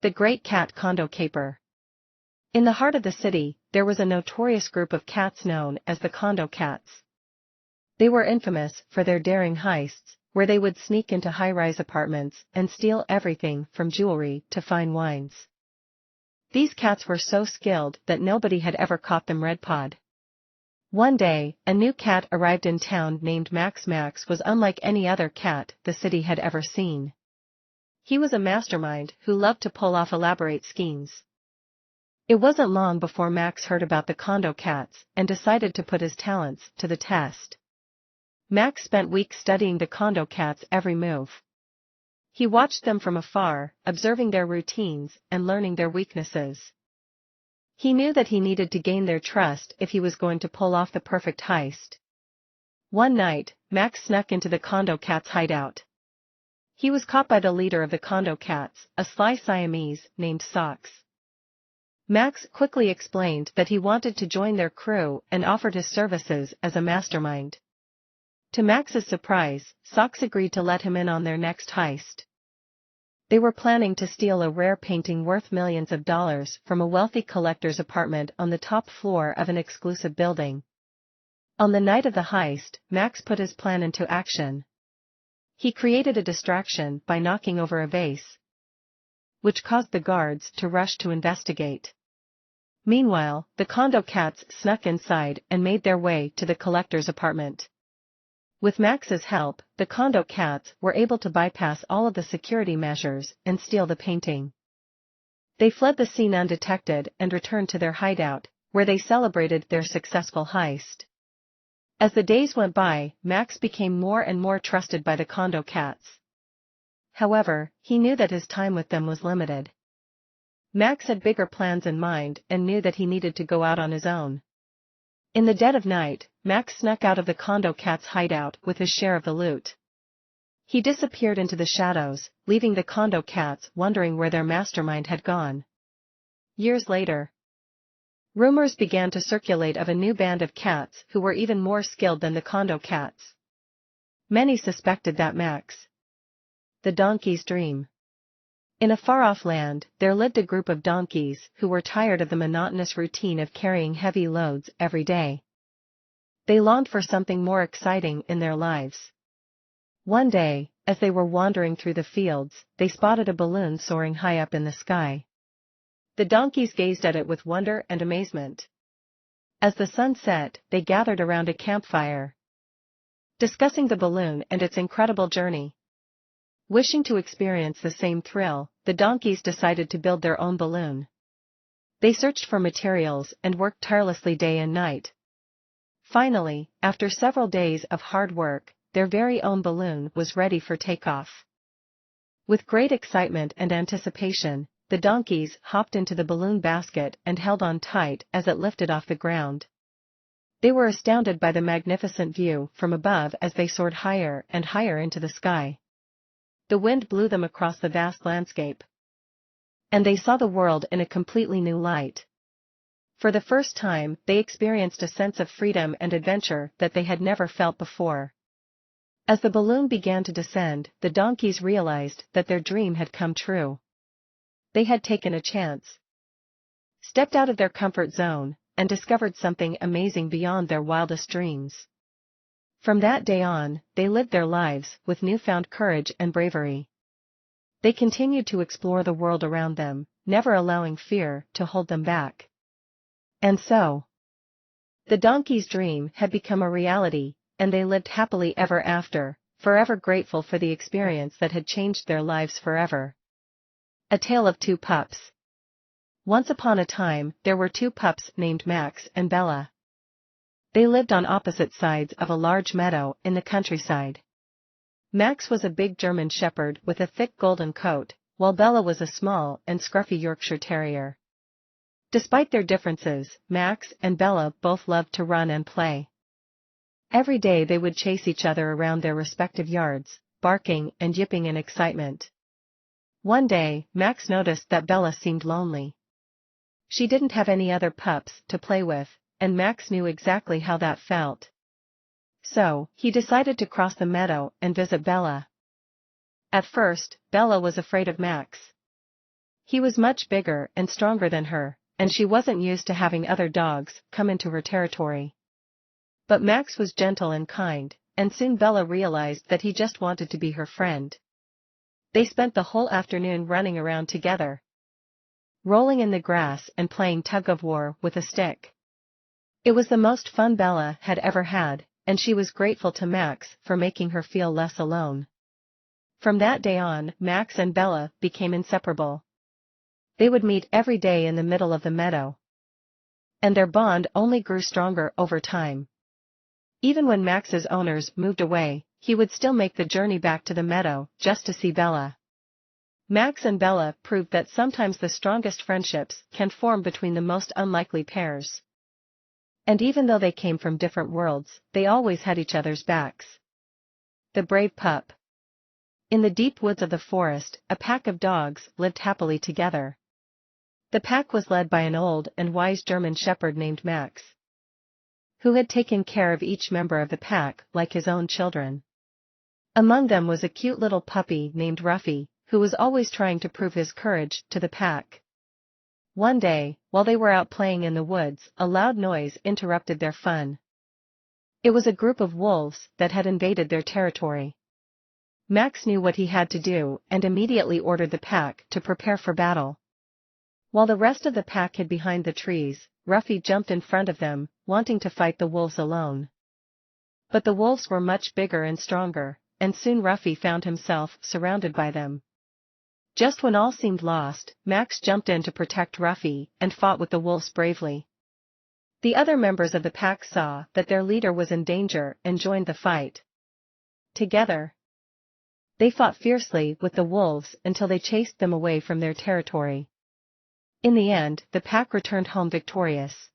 The Great Cat Condo Caper. In the heart of the city, there was a notorious group of cats known as the Condo Cats. They were infamous for their daring heists, where they would sneak into high-rise apartments and steal everything from jewelry to fine wines. These cats were so skilled that nobody had ever caught them red-pawed. One day, a new cat arrived in town named Max. Max was unlike any other cat the city had ever seen. He was a mastermind who loved to pull off elaborate schemes. It wasn't long before Max heard about the Condo Cats and decided to put his talents to the test. Max spent weeks studying the Condo Cats' every move. He watched them from afar, observing their routines and learning their weaknesses. He knew that he needed to gain their trust if he was going to pull off the perfect heist. One night, Max snuck into the Condo Cats' hideout. He was caught by the leader of the Condo Cats, a sly Siamese named Socks. Max quickly explained that he wanted to join their crew and offered his services as a mastermind. To Max's surprise, Socks agreed to let him in on their next heist. They were planning to steal a rare painting worth millions of dollars from a wealthy collector's apartment on the top floor of an exclusive building. On the night of the heist, Max put his plan into action. He created a distraction by knocking over a vase, which caused the guards to rush to investigate. Meanwhile, the Condo Cats snuck inside and made their way to the collector's apartment. With Max's help, the Condo Cats were able to bypass all of the security measures and steal the painting. They fled the scene undetected and returned to their hideout, where they celebrated their successful heist. As the days went by, Max became more and more trusted by the Condo Cats. However, he knew that his time with them was limited. Max had bigger plans in mind and knew that he needed to go out on his own. In the dead of night, Max snuck out of the Condo Cats' hideout with his share of the loot. He disappeared into the shadows, leaving the Condo Cats wondering where their mastermind had gone. Years later, rumors began to circulate of a new band of cats who were even more skilled than the Condo Cats. Many suspected that Max, the donkey's dream. In a far-off land, there lived a group of donkeys who were tired of the monotonous routine of carrying heavy loads every day. They longed for something more exciting in their lives. One day, as they were wandering through the fields, they spotted a balloon soaring high up in the sky. The donkeys gazed at it with wonder and amazement. As the sun set, they gathered around a campfire, discussing the balloon and its incredible journey. Wishing to experience the same thrill, the donkeys decided to build their own balloon. They searched for materials and worked tirelessly day and night. Finally, after several days of hard work, their very own balloon was ready for takeoff. With great excitement and anticipation, the donkeys hopped into the balloon basket and held on tight as it lifted off the ground. They were astounded by the magnificent view from above as they soared higher and higher into the sky. The wind blew them across the vast landscape, and they saw the world in a completely new light. For the first time, they experienced a sense of freedom and adventure that they had never felt before. As the balloon began to descend, the donkeys realized that their dream had come true. They had taken a chance, stepped out of their comfort zone, and discovered something amazing beyond their wildest dreams. From that day on, they lived their lives with newfound courage and bravery. They continued to explore the world around them, never allowing fear to hold them back. And so, the donkey's dream had become a reality, and they lived happily ever after, forever grateful for the experience that had changed their lives forever. A Tale of Two Pups. Once upon a time, there were two pups named Max and Bella. They lived on opposite sides of a large meadow in the countryside. Max was a big German shepherd with a thick golden coat, while Bella was a small and scruffy Yorkshire terrier. Despite their differences, Max and Bella both loved to run and play. Every day they would chase each other around their respective yards, barking and yipping in excitement. One day, Max noticed that Bella seemed lonely. She didn't have any other pups to play with, and Max knew exactly how that felt. So, he decided to cross the meadow and visit Bella. At first, Bella was afraid of Max. He was much bigger and stronger than her, and she wasn't used to having other dogs come into her territory. But Max was gentle and kind, and soon Bella realized that he just wanted to be her friend. They spent the whole afternoon running around together, rolling in the grass and playing tug-of-war with a stick. It was the most fun Bella had ever had, and she was grateful to Max for making her feel less alone. From that day on, Max and Bella became inseparable. They would meet every day in the middle of the meadow, and their bond only grew stronger over time. Even when Max's owners moved away, he would still make the journey back to the meadow just to see Bella. Max and Bella proved that sometimes the strongest friendships can form between the most unlikely pairs. And even though they came from different worlds, they always had each other's backs. The brave pup. In the deep woods of the forest, a pack of dogs lived happily together. The pack was led by an old and wise German shepherd named Max, who had taken care of each member of the pack like his own children. Among them was a cute little puppy named Ruffy, who was always trying to prove his courage to the pack. One day, while they were out playing in the woods, a loud noise interrupted their fun. It was a group of wolves that had invaded their territory. Max knew what he had to do and immediately ordered the pack to prepare for battle. While the rest of the pack hid behind the trees, Ruffy jumped in front of them, wanting to fight the wolves alone. But the wolves were much bigger and stronger, and soon Ruffy found himself surrounded by them. Just when all seemed lost, Max jumped in to protect Ruffy and fought with the wolves bravely. The other members of the pack saw that their leader was in danger and joined the fight. Together, they fought fiercely with the wolves until they chased them away from their territory. In the end, the pack returned home victorious.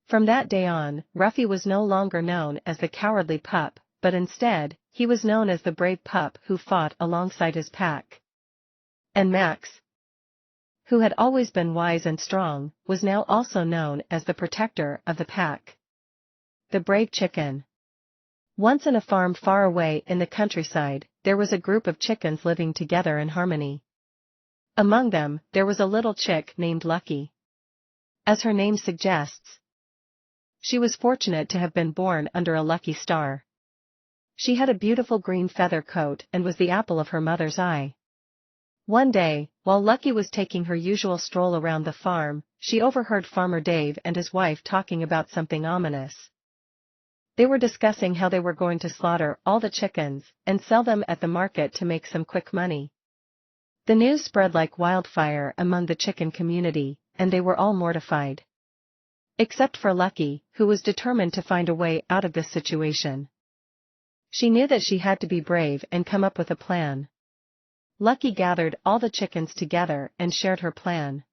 From that day on, Ruffy was no longer known as the cowardly pup, but instead, he was known as the brave pup who fought alongside his pack. And Max, who had always been wise and strong, was now also known as the protector of the pack. The brave chicken. Once in a farm far away in the countryside, there was a group of chickens living together in harmony. Among them, there was a little chick named Lucky. As her name suggests, she was fortunate to have been born under a lucky star. She had a beautiful green feather coat and was the apple of her mother's eye. One day, while Lucky was taking her usual stroll around the farm, she overheard Farmer Dave and his wife talking about something ominous. They were discussing how they were going to slaughter all the chickens and sell them at the market to make some quick money. The news spread like wildfire among the chicken community, and they were all mortified. Except for Lucky, who was determined to find a way out of this situation. She knew that she had to be brave and come up with a plan. Lucky gathered all the chickens together and shared her plan.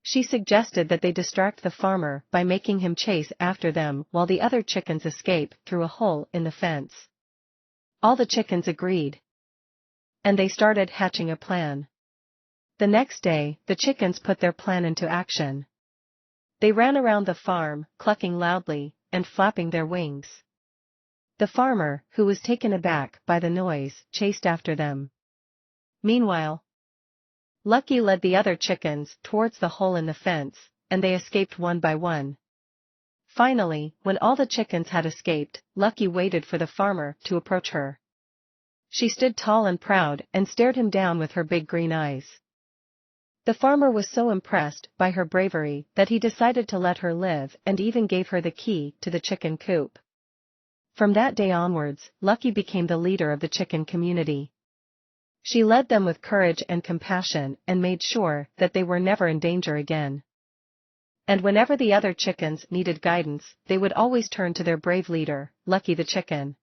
She suggested that they distract the farmer by making him chase after them while the other chickens escape through a hole in the fence. All the chickens agreed, and they started hatching a plan. The next day, the chickens put their plan into action. They ran around the farm, clucking loudly and flapping their wings. The farmer, who was taken aback by the noise, chased after them. Meanwhile, Lucky led the other chickens towards the hole in the fence, and they escaped one by one. Finally, when all the chickens had escaped, Lucky waited for the farmer to approach her. She stood tall and proud and stared him down with her big green eyes. The farmer was so impressed by her bravery that he decided to let her live and even gave her the key to the chicken coop. From that day onwards, Lucky became the leader of the chicken community. She led them with courage and compassion and made sure that they were never in danger again. And whenever the other chickens needed guidance, they would always turn to their brave leader, Lucky the chicken.